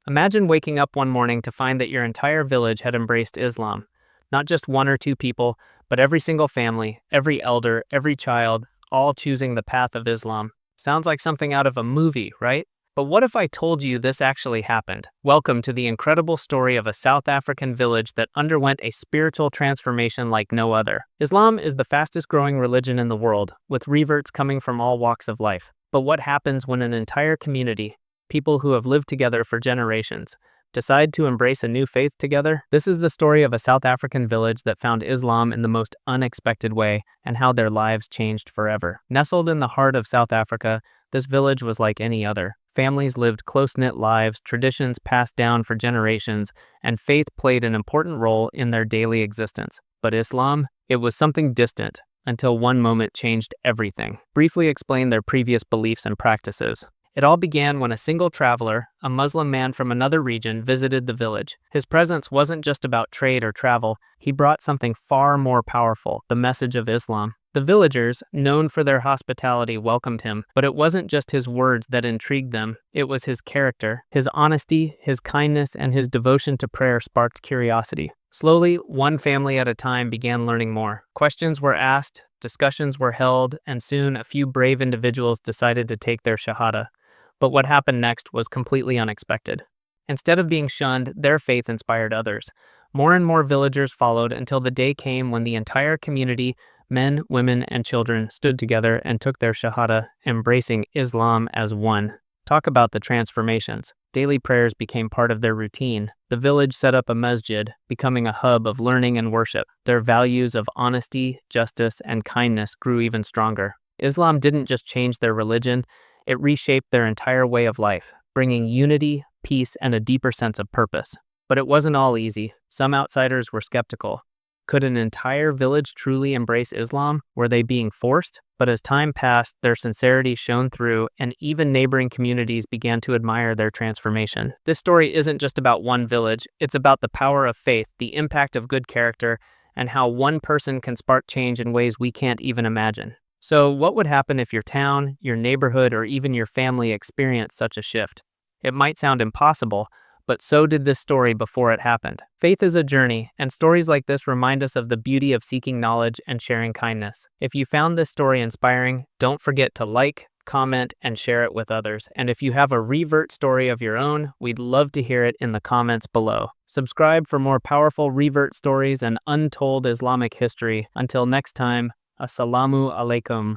Imagine waking up one morning to find that your entire village had embraced Islam. Not just one or two people, but every single family, every elder, every child, all choosing the path of Islam. Sounds like something out of a movie, right? But what if I told you this actually happened? Welcome to the incredible story of a South African village that underwent a spiritual transformation like no other. Islam is the fastest growing religion in the world, with reverts coming from all walks of life. But what happens when an entire community, people who have lived together for generations, decide to embrace a new faith together? This is the story of a South African village that found Islam in the most unexpected way and how their lives changed forever. Nestled in the heart of South Africa, this village was like any other. Families lived close-knit lives, traditions passed down for generations, and faith played an important role in their daily existence. But Islam, it was something distant, until one moment changed everything. Briefly explain their previous beliefs and practices. It all began when a single traveler, a Muslim man from another region, visited the village. His presence wasn't just about trade or travel, he brought something far more powerful, the message of Islam. The villagers, known for their hospitality, welcomed him, but it wasn't just his words that intrigued them, it was his character. His honesty, his kindness, and his devotion to prayer sparked curiosity. Slowly, one family at a time began learning more. Questions were asked, discussions were held, and soon a few brave individuals decided to take their shahada. But what happened next was completely unexpected. Instead of being shunned, their faith inspired others. More and more villagers followed until the day came when the entire community, men, women, and children, stood together and took their shahada, embracing Islam as one. Talk about the transformations. Daily prayers became part of their routine. The village set up a masjid, becoming a hub of learning and worship. Their values of honesty, justice, and kindness grew even stronger. Islam didn't just change their religion, it reshaped their entire way of life, bringing unity, peace, and a deeper sense of purpose. But it wasn't all easy. Some outsiders were skeptical. Could an entire village truly embrace Islam? Were they being forced? But as time passed, their sincerity shone through, and even neighboring communities began to admire their transformation. This story isn't just about one village, it's about the power of faith, the impact of good character, and how one person can spark change in ways we can't even imagine. So, what would happen if your town, your neighborhood, or even your family experienced such a shift? It might sound impossible, but so did this story before it happened. Faith is a journey, and stories like this remind us of the beauty of seeking knowledge and sharing kindness. If you found this story inspiring, don't forget to like, comment, and share it with others. And if you have a revert story of your own, we'd love to hear it in the comments below. Subscribe for more powerful revert stories and untold Islamic history. Until next time, Assalamu alaikum.